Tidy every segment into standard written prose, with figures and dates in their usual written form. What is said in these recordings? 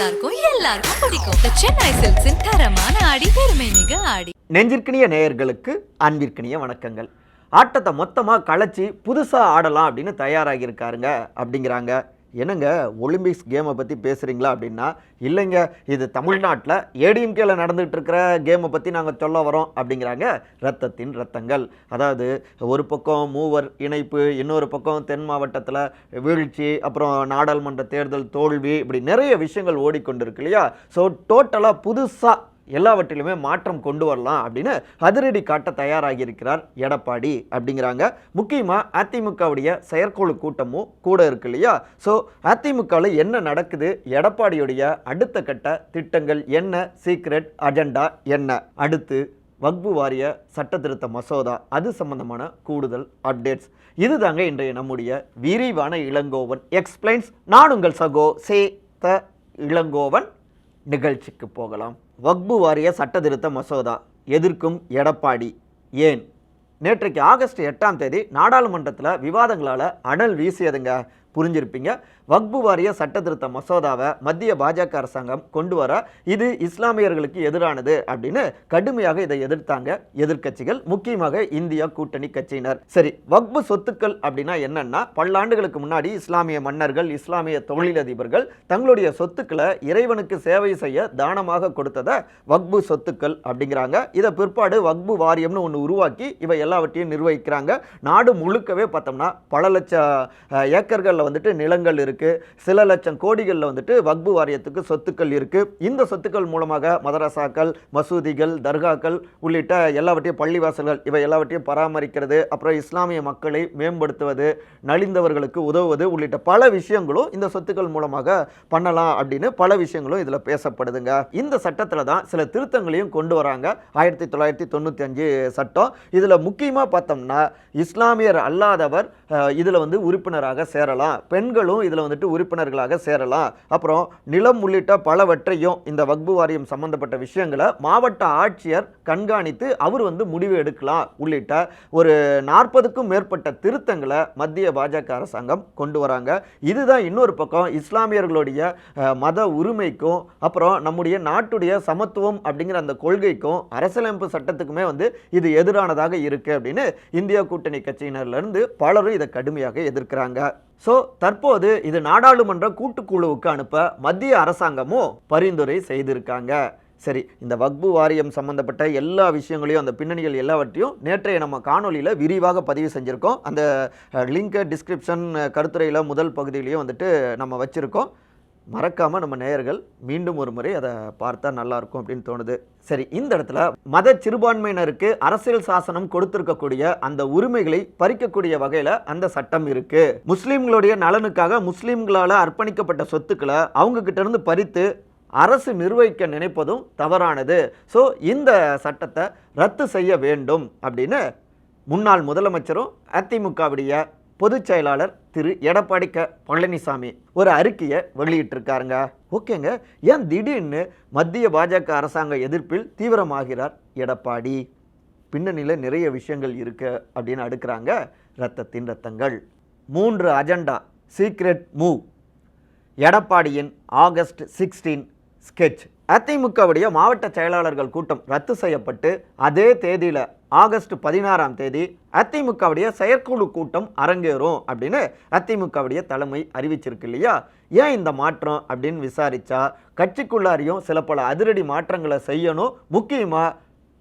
எல்லாருக்கும் பிடிக்கும். சென்னை சில்க்ஸின் தரமான ஆடி, பெருமை மிக ஆடி. நெஞ்சிற்கினிய நேயர்களுக்கு அன்பிற்கினிய வணக்கங்கள். ஆட்டத்தை மொத்தமாக களைச்சி புதுசாக ஆடலாம் அப்படின்னு தயாராகி இருக்காருங்க அப்படிங்கிறாங்க. என்னங்க ஒலிம்பிக்ஸ் கேமை பற்றி பேசுகிறீங்களா அப்படின்னா, இல்லைங்க இது தமிழ்நாட்டில் ஏடிஎம்கேல நடந்துகிட்டு இருக்கிற கேமை பற்றி நாங்கள் சொல்ல வரோம் அப்படிங்கிறாங்க ரத்தத்தின் ரத்தங்கள். அதாவது ஒரு பக்கம் மூவர் இணைப்பு, இன்னொரு பக்கம் தென் மாவட்டத்தில் வீழ்ச்சி, அப்புறம் நாடாளுமன்ற தேர்தல் தோல்வி, இப்படி நிறைய விஷயங்கள் ஓடிக்கொண்டிருக்கு இல்லையா. ஸோ டோட்டலாக புதுசாக எல்லாவற்றிலுமே மாற்றம் கொண்டு வரலாம் அப்படின்னு அதிரடி காட்ட தயாராகி இருக்கிறார் எடப்பாடி அப்படிங்கிறாங்க. முக்கியமாக அதிமுகவுடைய செயற்குழு கூட்டமும் கூட இருக்கு இல்லையா. ஸோ அதிமுகவில் என்ன நடக்குது, எடப்பாடியுடைய அடுத்த கட்ட திட்டங்கள் என்ன, சீக்ரெட் அஜெண்டா என்ன, அடுத்து வக்பு வாரிய சட்ட திருத்த மசோதா, அது சம்பந்தமான கூடுதல் அப்டேட்ஸ், இதுதாங்க இன்றைய நம்முடைய விரிவான இளங்கோவன் எக்ஸ்பிளைன்ஸ். நான் உங்கள் சகோ சே த இளங்கோவன். நிகழ்ச்சிக்கு போகலாம். வக்பு வாரிய சட்ட திருத்த மசோதா எதிர்க்கும் எடப்பாடி ஏன்? நேற்றைக்கு ஆகஸ்ட் 8ஆம் தேதி நாடாளுமன்றத்தில் விவாதங்களால் அனல் வீசியதுங்க. புரிஞ்சிருப்பீங்க. வக்பு வாரிய சட்ட திருத்த மசோதாவை மத்திய பாஜக அரசாங்கம் கொண்டு வர இது இஸ்லாமியர்களுக்கு எதிரானது அப்படின்னு கடுமையாக இதை எதிர்த்தாங்க எதிர்க்கட்சிகள், முக்கியமாக இந்தியா கூட்டணி கட்சியினர். சரி, வக்பு சொத்துக்கள் அப்படின்னா என்னன்னா, பல்லாண்டுகளுக்கு முன்னாடி இஸ்லாமிய மன்னர்கள், இஸ்லாமிய தொழிலதிபர்கள் தங்களுடைய சொத்துக்களை இறைவனுக்கு சேவை செய்ய தானமாக கொடுத்ததை வக்பு சொத்துக்கள் அப்படிங்கிறாங்க. இதை பிற்பாடு வக்பு வாரியம்னு ஒன்று உருவாக்கி இவை எல்லாவற்றையும் நிர்வகிக்கிறாங்க. நாடு முழுக்கவே பார்த்தோம்னா பல லட்சம் ஏக்கர்கள் வந்துட்டு நிலங்கள் இருக்கு, சில லட்சம் கோடிகளில் வந்துட்டு வக்பு வாரியத்துக்கு சொத்துக்கள் இருக்கு. இந்த சொத்துக்கள் மூலமாக மதரசாக்கள், மசூதிகள், தர்காக்கள் உள்ளிட்ட எல்லாவற்றையும், பள்ளிவாசல்கள், இவை எல்லாவற்றையும் பராமரிக்கிறது, அப்புறம் இஸ்லாமிய மக்களை மேம்படுத்துவது, நலிந்தவர்களுக்கு உதவுவது உள்ளிட்ட பல விஷயங்களும் இந்த சொத்துக்கள் மூலமாக பண்ணலாம் அப்படின்னு பல விஷயங்களும் இதில் பேசப்படுதுங்க. இந்த சட்டத்தில் தான் சில திருத்தங்களையும் கொண்டு வராங்க. 1995 சட்டம். இதில் முக்கியமாக பார்த்தோம்னா இஸ்லாமியர் அல்லாதவர் இதில் வந்து உறுப்பினராக சேரலாம், பெண்களும் இதில் வந்துட்டு உறுப்பினர்களாக சேரலாம், அப்புறம் நிலம் உள்ளிட்ட பலவற்றையும் இந்த வக்பு வாரியம் சம்பந்தப்பட்ட விஷயங்களை மாவட்ட ஆட்சியர் கண்காணித்து அவர் வந்து முடிவு எடுக்கலாம் உள்ளிட்ட ஒரு 40க்கும் மேற்பட்ட திருத்தங்களை மத்திய பாஜக அரசாங்கம் கொண்டு வராங்க. இதுதான் இன்னொரு பக்கம் இஸ்லாமியர்களுடைய மத உரிமைக்கும், அப்புறம் நம்முடைய நாட்டுடைய சமத்துவம் அப்படிங்கிற அந்த கொள்கைக்கும், அரசியலமைப்பு சட்டத்துக்குமே வந்து இது எதிரானதாக இருக்கு அப்படின்னு இந்தியா கூட்டணி கட்சியினர்லேருந்து பலரும் இதை கடுமையாக எதிர்க்கிறாங்க. ஸோ தற்போது இது நாடாளுமன்ற கூட்டுக்குழுவுக்கு அனுப்ப மத்திய அரசாங்கமும் பரிந்துரை செய்திருக்காங்க. சரி, இந்த வக்பு வாரியம் சம்பந்தப்பட்ட எல்லா விஷயங்களையும், அந்த பின்னணிகள் எல்லாவற்றையும் நேற்றைய நம்ம காணொலியில் விரிவாக பதிவு செஞ்சுருக்கோம். அந்த லிங்கை டிஸ்கிரிப்ஷன் கருத்துரையில் முதல் பகுதியிலையும் வந்துட்டு நம்ம வச்சுருக்கோம். மறக்காமல் நம்ம நேயர்கள் மீண்டும் ஒரு முறை அதை பார்த்தா நல்லாயிருக்கும் அப்படின்னு தோணுது. சரி, இந்த இடத்துல மத சிறுபான்மையினருக்கு அரசியல் சாசனம் கொடுத்திருக்கக்கூடிய அந்த உரிமைகளை பறிக்கக்கூடிய வகையில் அந்த சட்டம் இருக்கு. முஸ்லீம்களுடைய நலனுக்காக முஸ்லீம்களால் அர்ப்பணிக்கப்பட்ட சொத்துக்களை அவங்க கிட்ட இருந்து பறித்து அரசு நிர்வகிக்க நினைப்பதும் தவறானது. ஸோ இந்த சட்டத்தை ரத்து செய்ய வேண்டும் அப்படின்னு முன்னாள் முதலமைச்சரும் அதிமுகவுடைய பொதுச் செயலாளர் திரு எடப்பாடி பழனிசாமி ஒரு அறிக்கையை வெளியிட்டிருக்காருங்க. ஓகேங்க, ஏன் திடீர்னு மத்திய பாஜக அரசாங்க எதிர்ப்பில் தீவிரமாகிறார் எடப்பாடி? பின்னணியில் நிறைய விஷயங்கள் இருக்கு அப்படின்னு அடுக்கிறாங்க ரத்தத்தின் ரத்தங்கள். 3 அஜெண்டா, சீக்ரெட் மூவ், எடப்பாடியின் ஆகஸ்ட் 16 ஸ்கெட்ச். அதிமுகவுடைய மாவட்ட செயலாளர்கள் கூட்டம் ரத்து செய்யப்பட்டு அதே தேதியில் ஆகஸ்ட் 16ஆம் தேதி அதிமுகவுடைய செயற்குழு கூட்டம் அரங்கேறும் அப்படின்னு அதிமுகவுடைய தலைமை அறிவிச்சிருக்கு இல்லையா. ஏன் இந்த மாற்றம் அப்படின்னு விசாரிச்சா, கட்சிக்குள்ளாரையும் சில பல அதிரடி மாற்றங்களை செய்யணும். முக்கியமாக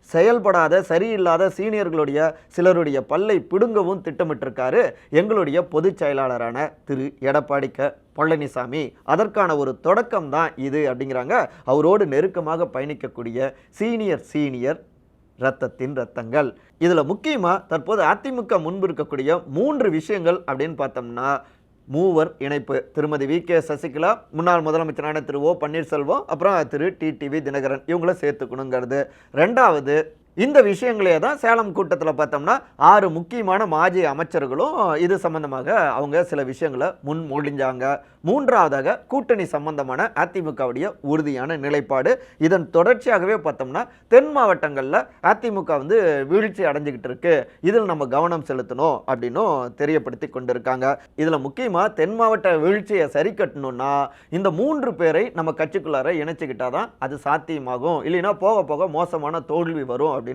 செயல்படாத சரியில்லாத சீனியர்களுடைய சிலருடைய பல்லை பிடுங்கவும் திட்டமிட்டிருக்காரு எங்களுடைய பொதுச் செயலாளரான திரு எடப்பாடி பழனிசாமி. அதற்கான ஒரு தொடக்கம் தான் இது அப்படிங்கிறாங்க அவரோடு நெருக்கமாக பயணிக்கக்கூடிய சீனியர் ரத்தத்தின் ரத்தங்கள். இதில் முக்கியமாக தற்போது அதிமுக முன்பு இருக்கக்கூடிய 3 விஷயங்கள் அப்படின்னு பார்த்தோம்னா, மூவர் இணைப்பு, திருமதி வி.கே. சசிகலா, முன்னாள் முதலமைச்சரான திரு ஓ. பன்னீர்செல்வம், அப்புறம் திரு டிடிவி தினகரன், இவங்கள சேர்த்துக்கணுங்கிறது. 2வது இந்த விஷயங்களே தான் சேலம் கூட்டத்தில் பார்த்தோம்னா 6 முக்கியமான மாஜி அமைச்சர்களும் இது சம்பந்தமாக அவங்க சில விஷயங்களை முன்மொழிஞ்சாங்க. மூன்றாவதாக கூட்டணி சம்பந்தமான அதிமுகவுடைய உறுதியான நிலைப்பாடு. இதன் தொடர்ச்சியாகவே பார்த்தோம்னா தென் மாவட்டங்களில் அதிமுக வீழ்ச்சி அடைஞ்சிக்கிட்டு இருக்கு, இதில் நம்ம கவனம் செலுத்தணும் அப்படின்னும் தெரியப்படுத்தி கொண்டிருக்காங்க. இதில் முக்கியமாக தென் மாவட்ட வீழ்ச்சியை சரி கட்டணும்னா இந்த 3 பேரை நம்ம கட்சிக்குள்ளார இணைச்சிக்கிட்டாதான் அது சாத்தியமாகும், இல்லைன்னா போக போக மோசமான தோல்வி வரும் அப்படின்னு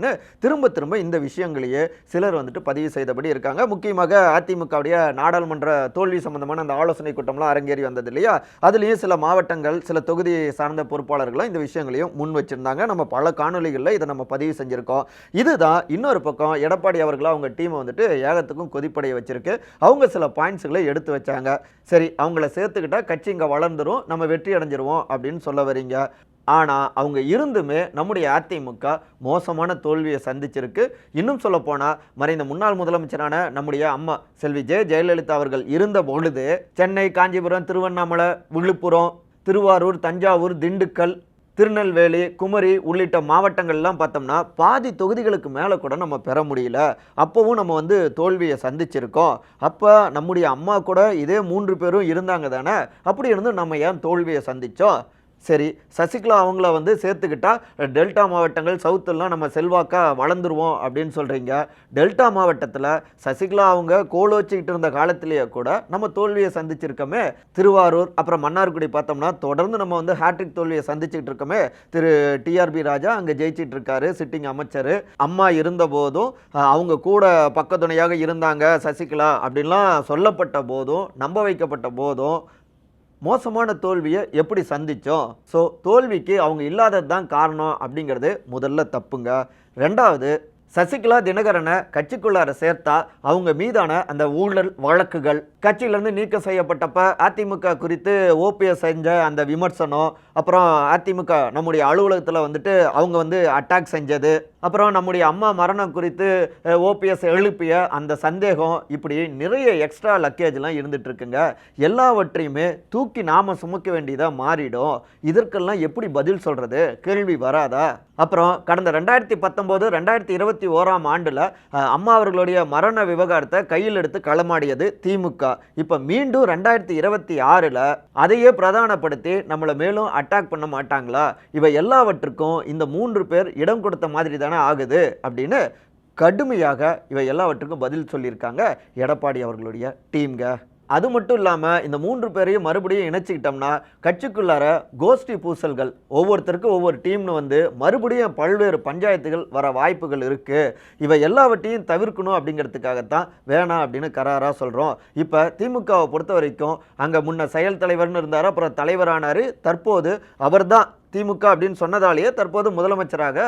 திரும்ப திரும்ப இந்த விஷயங்களையே சிலர் பதிவு செய்தபடி இருக்காங்க. முக்கியமாக அதிமுகவுடைய நாடாளுமன்ற தோல்வி சம்பந்தமான அந்த ஆலோசனை கூட்டம்லாம் அரங்கேறி வந்தது இல்லையா, அதுலேயும் சில மாவட்டங்கள் சில தொகுதி சார்ந்த பொறுப்பாளர்களும் இந்த விஷயங்களையும் முன் வச்சிருந்தாங்க. நம்ம பல காணொலிகளில் இதை நம்ம பதிவு செஞ்சிருக்கோம். இதுதான் இன்னொரு பக்கம் எடப்பாடி அவர்கள் அவங்க டீமை ஏகத்துக்கும் கொதிப்படைய வச்சிருக்கு. அவங்க சில பாயிண்ட்ஸ்களை எடுத்து வச்சாங்க. சரி, அவங்கள சேர்த்துக்கிட்டா கட்சி இங்கே வளர்ந்துரும், நம்ம வெற்றி அடைஞ்சிருவோம் அப்படின்னு சொல்ல வரீங்க. ஆனால் அவங்க இருந்துமே நம்முடைய அதிமுக மோசமான தோல்வியை சந்திச்சிருக்கு. இன்னும் சொல்ல போனால் மறைந்த முன்னாள் முதலமைச்சரான நம்முடைய அம்மா செல்வி ஜெயலலிதா அவர்கள் இருந்த பொழுது சென்னை, காஞ்சிபுரம், திருவண்ணாமலை, விழுப்புரம், திருவாரூர், தஞ்சாவூர், திண்டுக்கல், திருநெல்வேலி, குமரி உள்ளிட்ட மாவட்டங்கள்லாம் பார்த்தோம்னா பாதி தொகுதிகளுக்கு மேலே கூட நம்ம பெற முடியல. அப்போவும் நம்ம தோல்வியை சந்திச்சிருக்கோம். அப்போ நம்முடைய அம்மா கூட இதே 3 பேரும் இருந்தாங்க தானே, அப்படி இருந்து நம்ம ஏன் தோல்வியை சந்தித்தோம்? சரி, சசிகலா அவங்கள சேர்த்துக்கிட்டா டெல்டா மாவட்டங்கள் சவுத்தெல்லாம் நம்ம செல்வாக்காக வளர்ந்துருவோம் அப்படின்னு சொல்கிறீங்க. டெல்டா மாவட்டத்தில் சசிகலா அவங்க கோல் வச்சுக்கிட்டு இருந்த காலத்திலேயே கூட நம்ம தோல்வியை சந்திச்சிருக்கோமே. திருவாரூர் அப்புறம் மன்னார்குடி பார்த்தோம்னா தொடர்ந்து நம்ம ஹேட்ரிக் தோல்வியை சந்திச்சுக்கிட்டு இருக்கோமே. திரு டிஆர்பி ராஜா அங்கே ஜெயிச்சிட்டு இருக்காரு, சிட்டிங் அமைச்சர். அம்மா இருந்த போதும் அவங்க கூட பக்கத்துணையாக இருந்தாங்க சசிகலா அப்படின்லாம் சொல்லப்பட்ட போதும், நம்ப வைக்கப்பட்ட போதும் மோசமான தோல்வியை எப்படி சந்தித்தோம்? ஸோ தோல்விக்கு அவங்க இல்லாதது தான் காரணம் அப்படிங்கிறது முதல்ல தப்புங்க. ரெண்டாவது, சசிகலா தினகரனை கட்சிக்குள்ளார சேர்த்தா அவங்க மீதான அந்த ஊழல் வழக்குகள், கட்சியிலேருந்து நீக்கம் செய்யப்பட்டப்ப அதிமுக குறித்து ஓபிஎஸ் செஞ்ச அந்த விமர்சனம், அப்புறம் அதிமுக நம்முடைய அலுவலகத்தில் அவங்க அட்டாக் செஞ்சது, அப்புறம் நம்முடைய அம்மா மரணம் குறித்து ஓபிஎஸ் எழுப்பிய அந்த சந்தேகம், இப்படி நிறைய எக்ஸ்ட்ரா லக்கேஜ்லாம் இருந்துட்டு இருக்குங்க. எல்லாவற்றையுமே தூக்கி நாம சுமக்க வேண்டியதாக மாறிடும். இதற்கெல்லாம் எப்படி பதில் சொல்கிறது? கேள்வி வராதா? அப்புறம் கடந்த 2019, 2021 ஆண்டில் அம்மா அவர்களுடைய மரண விவகாரத்தை கையில் எடுத்து களமாடியது திமுக. இப்போ மீண்டும் 2026 அதையே பிரதானப்படுத்தி நம்மளை மேலும் அட்டாக் பண்ண மாட்டாங்களா? இவை எல்லாவற்றுக்கும் இந்த 3 பேர் இடம் கொடுத்த மாதிரி தானே ஆகுது அப்படின்னு கடுமையாக இவை எல்லாவற்றுக்கும் பதில் சொல்லியிருக்காங்க எடப்பாடி அவர்களுடைய டீம்ங்க. அது மட்டும் இல்லாமல் இந்த 3 பேரையும் மறுபடியும் இணைச்சிக்கிட்டோம்னா கட்சிக்குள்ளார கோஷ்டி பூசல்கள், ஒவ்வொருத்தருக்கும் ஒவ்வொரு டீம்னு மறுபடியும் பல்வேறு பஞ்சாயத்துகள் வர வாய்ப்புகள் இருக்குது. இவை எல்லாவற்றையும் தவிர்க்கணும் அப்படிங்கிறதுக்காகத்தான் வேணாம் அப்படின்னு கராராக சொல்கிறோம். இப்போ திமுகவை பொறுத்த வரைக்கும் அங்கே முன்ன செயல் தலைவர்னு இருந்தார், அப்புறம் தலைவரானார். தற்போது அவர்தான் திமுக அப்படின்னு சொன்னதாலேயே தற்போது முதலமைச்சராக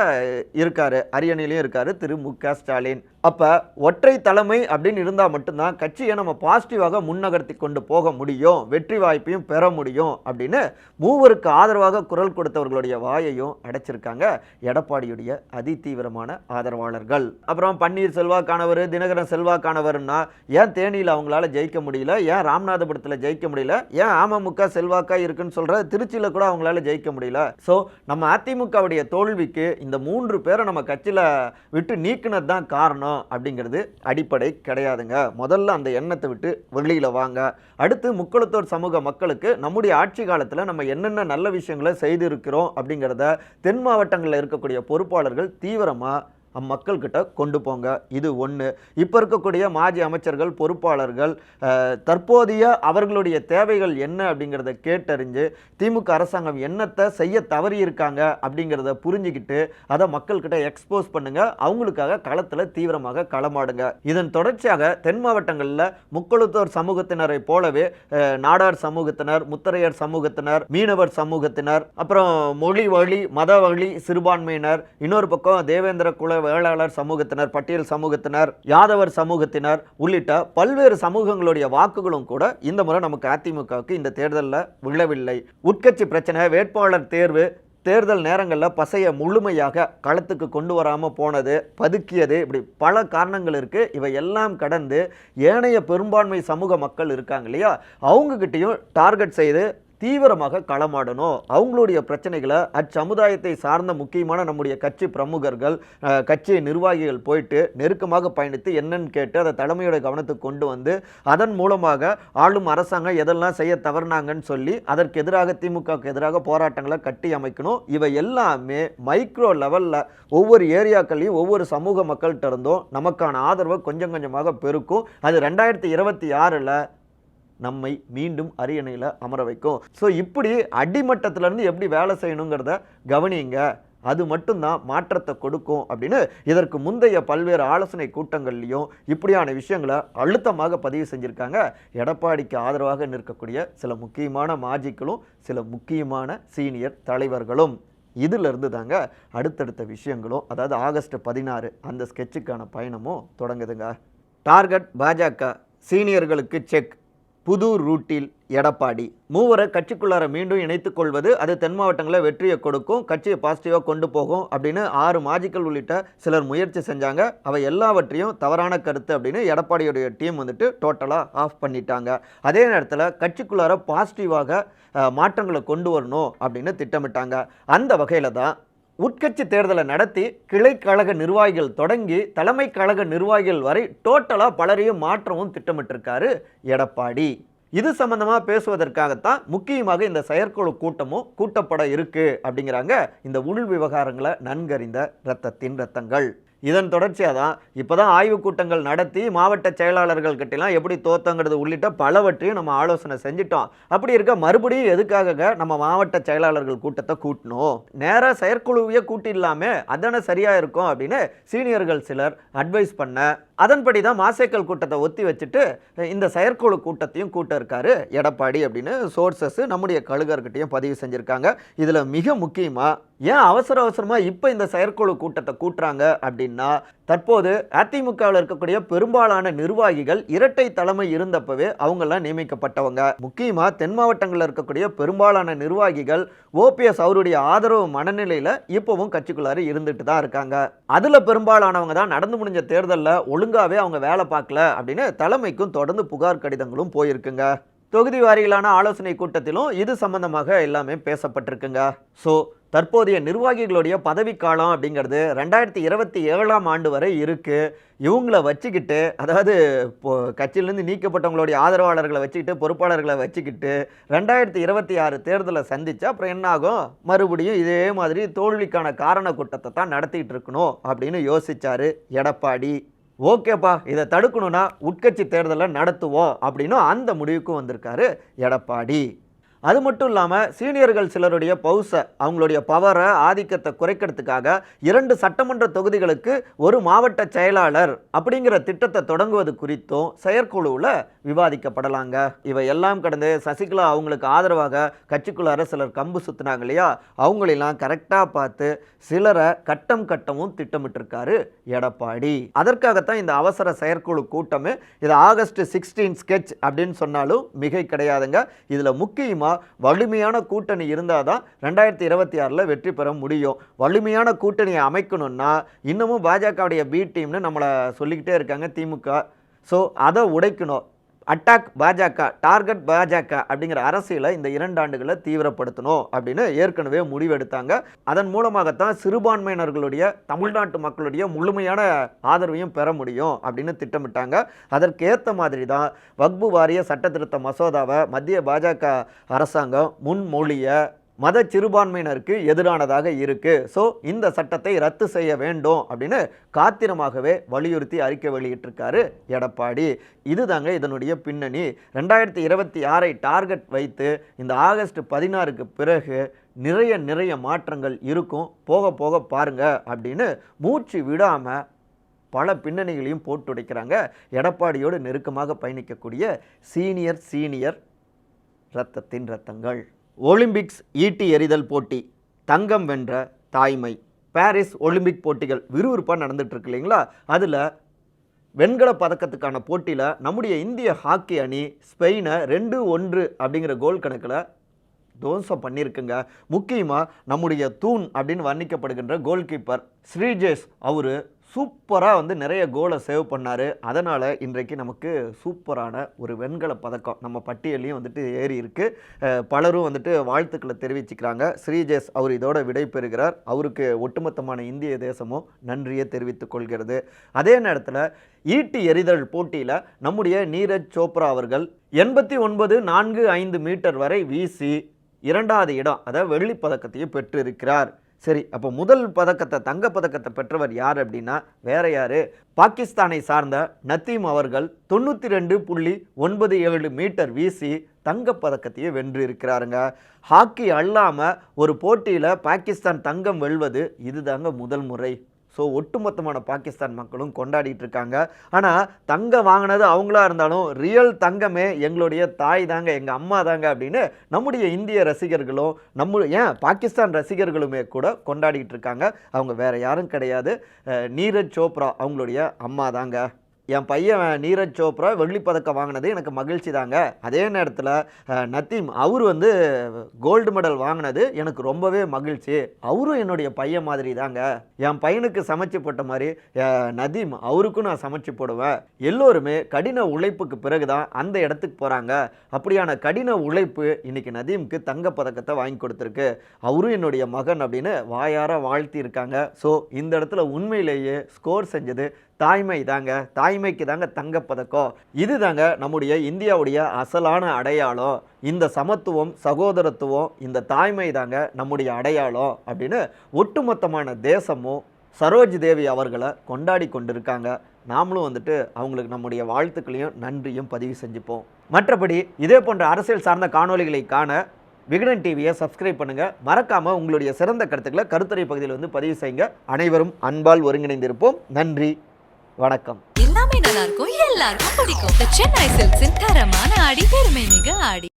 இருக்காரு, அரியணையிலையும் இருக்காரு திரு மு.க. ஸ்டாலின். அப்போ ஒற்றை தலைமை அப்படின்னு இருந்தால் மட்டும்தான் கட்சியை நம்ம பாசிட்டிவாக முன்னகர்த்தி கொண்டு போக முடியும், வெற்றி வாய்ப்பையும் பெற முடியும் அப்படின்னு மூவருக்கு ஆதரவாக குரல் கொடுத்தவர்களுடைய வாயையும் அடைச்சிருக்காங்க எடப்பாடியுடைய அதிதீவிரமான ஆதரவாளர்கள். அப்புறம் பன்னீர் செல்வாக்கானவர், தினகரன் செல்வாக்கானவர்னா ஏன் தேனியில் அவங்களால ஜெயிக்க முடியல, ஏன் ராமநாதபுரத்தில் ஜெயிக்க முடியல, ஏன் அமமுக செல்வாக்கா இருக்குன்னு சொல்கிற திருச்சியில் கூட அவங்களால ஜெயிக்க முடியல? ஸோ நம்ம அதிமுகவுடைய தோல்விக்கு இந்த 3 பேரை நம்ம கட்சியில் விட்டு நீக்கினது தான் காரணம் அப்படிங்கிறது அடிப்படை கிடையாதுங்க. முதல்ல அந்த எண்ணத்தை விட்டு வெளியில் வாங்க. அடுத்து முக்குளத்தோர் சமூக மக்களுக்கு நம்முடைய ஆட்சி காலத்தில் நம்ம என்னென்ன நல்ல விஷயங்களை செய்திருக்கிறோம் அப்படிங்கிறத தென் மாவட்டங்களில் இருக்கக்கூடிய பொறுப்பாளர்கள் தீவிரமாக மக்கள்கிட்ட கொண்டு போங்க. இது ஒன்று. இப்போ இருக்கக்கூடிய மாஜி அமைச்சர்கள், பொறுப்பாளர்கள் தற்போதைய அவர்களுடைய தேவைகள் என்ன அப்படிங்கிறத கேட்டறிஞ்சு திமுக அரசாங்கம் என்னத்தை செய்ய தவறி இருக்காங்க அப்படிங்கிறத புரிஞ்சுக்கிட்டு அதை மக்கள்கிட்ட எக்ஸ்போஸ் பண்ணுங்க. அவங்களுக்காக களத்தில் தீவிரமாக களமாடுங்க. இதன் தொடர்ச்சியாக தென் மாவட்டங்களில் முக்குளத்தோர் சமூகத்தினரை போலவே நாடார் சமூகத்தினர், முத்தரையர் சமூகத்தினர், மீனவர் சமூகத்தினர், அப்புறம் மொழி வழி மத வழி சிறுபான்மையினர், இன்னொரு பக்கம் தேவேந்திர குல வேளாளர் சமூகத்தினர், பட்டியல் சமூகத்தினர், யாதவர் சமூகத்தினர் உள்ளிட்ட பல்வேறு சமூகங்களுடைய வாக்குகளும் கூட இந்த முறை நமக்கு அதிமுகவுக்கு இந்த தேர்தலில் விழவில்லை. உட்கட்சி பிரச்சனை, வேட்பாளர் தேர்வு, தேர்தல் நேரங்களில் பசையை முழுமையாக களத்துக்கு கொண்டு வராமல் போனது, பதுக்கியது, இப்படி பல காரணங்கள் இருக்குது. இவை எல்லாம் கடந்து ஏனைய பெரும்பான்மை சமூக மக்கள் இருக்காங்க இல்லையா, அவங்ககிட்டையும் டார்கெட் செய்து தீவிரமாக களமாடணும். அவங்களுடைய பிரச்சனைகளை அச்சமுதாயத்தை சார்ந்த முக்கியமான நம்முடைய கட்சி பிரமுகர்கள், கட்சி நிர்வாகிகள் போயிட்டு நெருக்கமாக பயணித்து என்னன்னு கேட்டு அதை தலைமையோட கவனத்துக்கு கொண்டு வந்து அதன் மூலமாக ஆளும் அரசாங்கம் எதெல்லாம் செய்ய தவறுனாங்கன்னு சொல்லி அதற்கு எதிராக திமுகவுக்கு எதிராக போராட்டங்களை கட்டி அமைக்கணும். இவை எல்லாமே மைக்ரோ லெவலில் ஒவ்வொரு ஏரியாக்களையும் ஒவ்வொரு சமூக மக்கள்கிட்ட இருந்தும் நமக்கான ஆதரவை கொஞ்சம் கொஞ்சமாக பெருக்கும். அது 2026 நம்மை மீண்டும் அரியணையில் அமர வைக்கும். ஸோ இப்படி அடிமட்டத்திலேருந்து எப்படி வேலை செய்யணுங்கிறத கவனிங்க. அது மட்டும்தான் மாற்றத்தை கொடுக்கும் அப்படின்னு இதற்கு முந்தைய பல்வேறு ஆலோசனை கூட்டங்கள்லையும் இப்படியான விஷயங்களை அழுத்தமாக பதிவு செஞ்சுருக்காங்க. எடப்பாடிக்கு ஆதரவாக நிற்கக்கூடிய சில முக்கியமான மாஜிக்களும் சில முக்கியமான சீனியர் தலைவர்களும். இதிலிருந்து தாங்க அடுத்தடுத்த விஷயங்களும், அதாவது ஆகஸ்ட் 16 அந்த ஸ்கெட்சுக்கான பயணமும் தொடங்குதுங்க. டார்கெட் பாஜக, சீனியர்களுக்கு செக், புது ரூட்டில் எடப்பாடி. மூவரை கட்சிக்குள்ளார மீண்டும் இணைத்துக் கொள்வது அது தென் மாவட்டங்களில் வெற்றியை கொடுக்கும், கட்சியை பாசிட்டிவாக கொண்டு போகும் அப்படின்னு 6 மாஜிக்கள் உள்ளிட்ட சிலர் முயற்சி செஞ்சாங்க. அவை எல்லாவற்றையும் தவறான கருத்து அப்படின்னு எடப்பாடியுடைய டீம் வந்துட்டு டோட்டலாக ஆஃப் பண்ணிட்டாங்க. அதே நேரத்தில் கட்சிக்குள்ளார பாசிட்டிவாக மாற்றங்களை கொண்டு வரணும் அப்படின்னு திட்டமிட்டாங்க. அந்த வகையில் தான் உட்கட்சி தேர்தலை நடத்தி கிளை கழக நிர்வாகிகள் தொடங்கி தலைமை கழக நிர்வாகிகள் வரை டோட்டலாக பலரையும் மாற்றவும் திட்டமிட்டிருக்காரு எடப்பாடி. இது சம்பந்தமாக பேசுவதற்காகத்தான் முக்கியமாக இந்த செயற்குழு கூட்டமும் கூட்டப்பட இருக்கு அப்படிங்கிறாங்க இந்த உள் விவகாரங்களை நன்கறிந்த இரத்தத்தின் இரத்தங்கள். இதன் தொடர்ச்சியாக தான் இப்போ தான் ஆய்வுக் கூட்டங்கள் நடத்தி மாவட்ட செயலாளர்கள் கிட்டலாம் எப்படி தோத்தங்கிறது உள்ளிட்ட பலவற்றையும் நம்ம ஆலோசனை செஞ்சிட்டோம். அப்படி இருக்க மறுபடியும் எதுக்காக நம்ம மாவட்ட செயலாளர்கள் கூட்டத்தை கூட்டணும், நேராக செயற்குழுவையே கூட்டிடலாமே, அதானே சரியாக இருக்கும் அப்படின்னு சீனியர்கள் சிலர் அட்வைஸ் பண்ண, அதன்படி தான் மாசேக்கல் கூட்டத்தை ஒத்தி வச்சுட்டு இந்த செயற்குழு கூட்டத்தையும் கூட்ட இருக்காரு எடப்பாடி அப்படின்னு சோர்சஸ் நம்முடைய கழுகர்கிட்டையும் பதிவு செஞ்சுருக்காங்க. இதில் மிக முக்கியமாக ஏன் அவசரமாக இப்போ இந்த செயற்குழு கூட்டத்தை கூட்டுறாங்க அப்படின்னா, தற்போது அதிமுகவில் இருக்கக்கூடிய பெரும்பாலான நிர்வாகிகள் இரட்டை தலைமை இருந்தப்பவே அவங்கெல்லாம் நியமிக்கப்பட்டவங்க. முக்கியமாக தென் மாவட்டங்களில் இருக்கக்கூடிய பெரும்பாலான நிர்வாகிகள் ஓபிஎஸ் அவருடைய ஆதரவு மனநிலையில் இப்போவும் கட்சிக்குள்ளார இருந்துட்டு தான் இருக்காங்க. அதில் பெரும்பாலானவங்க தான் நடந்து முடிஞ்ச தேர்தலில் ஒழுங்காகவே அவங்க வேலை பார்க்கல அப்படின்னு தலைமைக்கும் தொடர்ந்து புகார் கடிதங்களும் போயிருக்குங்க. தொகுதி வாரிகளான ஆலோசனை கூட்டத்திலும் இது சம்பந்தமாக எல்லாமே பேசப்பட்டிருக்குங்க. ஸோ தற்போதைய நிர்வாகிகளுடைய பதவிக்காலம் அப்படிங்கிறது 2027 ஆண்டு வரை இருக்குது. இவங்களை வச்சுக்கிட்டு, அதாவது கட்சியிலேருந்து நீக்கப்பட்டவங்களுடைய ஆதரவாளர்களை வச்சுக்கிட்டு, பொறுப்பாளர்களை வச்சுக்கிட்டு 2026 தேர்தலை சந்தித்தா அப்புறம் என்ன ஆகும், மறுபடியும் இதே மாதிரி தோல்விக்கான காரண கூட்டத்தை தான் நடத்திக்கிட்டு இருக்கணும் அப்படின்னு யோசிச்சாரு எடப்பாடி. ஓகேப்பா, இதை தடுக்கணும்னா உட்கட்சி தேர்தலை நடத்துவோம் அப்படின்னு அந்த முடிவுக்கும் வந்திருக்காரு எடப்பாடி. அது மட்டும் இல்லாமல் சீனியர்கள் சிலருடைய பவுசை, அவங்களுடைய பவரை, ஆதிக்கத்தை குறைக்கிறதுக்காக 2 சட்டமன்ற தொகுதிகளுக்கு ஒரு மாவட்ட செயலாளர் அப்படிங்கிற திட்டத்தை தொடங்குவது குறித்தும் செயற்குழுவில் விவாதிக்கப்படலாங்க. இவை எல்லாம் கடந்து சசிகலா அவங்களுக்கு ஆதரவாக கட்சிக்குள்ளார சிலர் கம்பு சுத்தினாங்க இல்லையா, அவங்களெல்லாம் கரெக்டாக பார்த்து சிலரை கட்டமும் திட்டமிட்டிருக்காரு எடப்பாடி. அதற்காகத்தான் இந்த அவசர செயற்குழு கூட்டமே. இது ஆகஸ்ட் 16 ஸ்கெட்ச் அப்படின்னு சொன்னாலும் மிகை கிடையாதுங்க. இதில் முக்கியமாக வலிமையான கூட்டணி இருந்தால் தான் 2026 வெற்றி பெற முடியும். வலிமையான கூட்டணியை அமைக்கணும்னா இன்னமும் பாஜகவுடைய பி டீம்னு நம்மளை சொல்லிக்கிட்டே இருக்காங்க திமுக. ஸோ அதை உடைக்கணும். அட்டாக் பாஜக, டார்கெட் பாஜக அப்படிங்கிற அரசியலை இந்த 2 ஆண்டுகளை தீவிரப்படுத்தணும் அப்படின்னு ஏற்கனவே முடிவெடுத்தாங்க. அதன் மூலமாகத்தான் சிறுபான்மையினர்களுடைய, தமிழ்நாட்டு மக்களுடைய முழுமையான ஆதரவையும் பெற முடியும் அப்படின்னு திட்டமிட்டாங்க. அதற்கேற்ற மாதிரி தான் வக்பு வாரிய சட்ட திருத்த மசோதாவை மத்திய பாஜக அரசாங்கம் முன்மொழிய மத சிறுபான்மையினருக்கு எதிரானதாக இருக்குது. ஸோ இந்த சட்டத்தை ரத்து செய்ய வேண்டும் அப்படின்னு காத்திரமாகவே வலியுறுத்தி அறிக்கை வெளியிட்டிருக்காரு எடப்பாடி. இதுதாங்க இதனுடைய பின்னணி. 2026 டார்கெட் வைத்து இந்த ஆகஸ்ட் 16க்கு பிறகு நிறைய மாற்றங்கள் இருக்கும், போக போக பாருங்க அப்படின்னு மூச்சு விடாமல் பல பின்னணிகளையும் போட்டுடைக்கிறாங்க எடப்பாடியோடு நெருக்கமாக பயணிக்கக்கூடிய சீனியர் இரத்தத்தின் இரத்தங்கள். ஒலிம்பிக்ஸ் ஈட்டி எறிதல் போட்டி, தங்கம் வென்ற தாய்மை. பாரிஸ் ஒலிம்பிக் போட்டிகள் விறுவிறுப்பாக நடந்துட்டு இருக்கு இல்லைங்களா, அதில் வெண்கல பதக்கத்துக்கான போட்டியில் நம்முடைய இந்திய ஹாக்கி அணி ஸ்பெயினை 2-1 அப்படிங்கிற கோல் கணக்கில் தோசம் பண்ணியிருக்குங்க. முக்கியமாக நம்முடைய தூண் அப்படின்னு வர்ணிக்கப்படுகின்ற கோல் கீப்பர் ஸ்ரீஜேஷ் அவர் சூப்பராக வந்து நிறைய கோலை சேவ் பண்ணார். அதனால் இன்றைக்கு நமக்கு சூப்பரான ஒரு வெண்கல பதக்கம் நம்ம பட்டியலையும் வந்துட்டு ஏறி இருக்கு. பலரும் வந்துட்டு வாழ்த்துக்களை தெரிவிச்சுக்கிறாங்க. ஸ்ரீஜேஷ் அவர் இதோட விடை பெறுகிறார். அவருக்கு ஒட்டுமொத்தமான இந்திய தேசமும் நன்றியை தெரிவித்துக் கொள்கிறது. அதே நேரத்தில் ஈட்டி எறிதல் போட்டியில் நம்முடைய நீரஜ் சோப்ரா அவர்கள் 89.45 மீட்டர் வரை வீசி 2வது இடம், அதாவது வெள்ளிப் பதக்கத்தையும் பெற்றிருக்கிறார். சரி, அப்போ முதல் பதக்கத்தை தங்கப்பதக்கத்தை பெற்றவர் யார் அப்படின்னா வேற யாரு, பாகிஸ்தானை சார்ந்த நதீம் அவர்கள் 92.97 மீட்டர் வீசி தங்கப்பதக்கத்தையே வென்று இருக்கிறாருங்க. ஹாக்கி அல்லாமல் ஒரு போட்டியில் பாகிஸ்தான் தங்கம் வெல்வது இதுதாங்க முதல் முறை. ஸோ ஒட்டுமொத்தமான பாகிஸ்தான் மக்களும் கொண்டாடிட்டு இருக்காங்க. ஆனால் தங்கம் வாங்கினது அவங்களா இருந்தாலும் ரியல் தங்கமே எங்களுடைய தாய் தாங்க, எங்கள் அம்மா தாங்க அப்படின்னு நம்முடைய இந்திய ரசிகர்களும் ஏன் பாகிஸ்தான் ரசிகர்களுமே கூட கொண்டாடிட்டு இருக்காங்க. அவங்க வேற யாரும் கிடையாது, நீரஜ் சோப்ரா அவங்களுடைய அம்மா தாங்க. என் பையன் நீரஜ் சோப்ரா வெள்ளிப்பதக்கம் வாங்கினது எனக்கு மகிழ்ச்சி தாங்க. அதே நேரத்தில் நதீம் அவர் வந்து கோல்டு மெடல் வாங்கினது எனக்கு ரொம்பவே மகிழ்ச்சி. அவரும் என்னுடைய பையன் மாதிரி தாங்க. என் பையனுக்கு சமைச்சு போட்ட மாதிரி நதீம் அவருக்கும் நான் சமைச்சு போடுவேன். எல்லோருமே கடின உழைப்புக்கு பிறகு தான் அந்த இடத்துக்கு போகிறாங்க. அப்படியான கடின உழைப்பு இன்னைக்கு நதீமுக்கு தங்கப்பதக்கத்தை வாங்கி கொடுத்துருக்கு. அவரும் என்னுடைய மகன் அப்படின்னு வாயார வாழ்த்தி இருக்காங்க. ஸோ இந்த இடத்துல உண்மையிலேயே ஸ்கோர் செஞ்சது தாய்மை தாங்க. தாய்மைக்கு தாங்க தங்கப்பதக்கம். இது தாங்க நம்முடைய இந்தியாவுடைய அசலான அடையாளம். இந்த சமத்துவம், சகோதரத்துவம், இந்த தாய்மை தாங்க நம்முடைய அடையாளம் அப்படின்னு ஒட்டுமொத்தமான தேசமும் சரோஜ் தேவி அவர்களை கொண்டாடி கொண்டிருக்காங்க. நாமளும் வந்துட்டு அவங்களுக்கு நம்முடைய வாழ்த்துக்களையும் நன்றியும் பதிவு செஞ்சுப்போம். மற்றபடி இதே போன்ற அரசியல் சார்ந்த காணொளிகளை காண விகடன் டிவியை சப்ஸ்கிரைப் பண்ணுங்கள். மறக்காமல் உங்களுடைய சிறந்த கருத்துக்களை கருத்துரை பகுதியில் வந்து பதிவு செய்யுங்க. அனைவரும் அன்பால் ஒருங்கிணைந்திருப்போம். நன்றி, வணக்கம். எல்லாமே நல்லா இருக்கும், எல்லாருக்கும் பிடிக்கும். The Chennai Silks தரமான ஆடி பெருமை மிக ஆடி.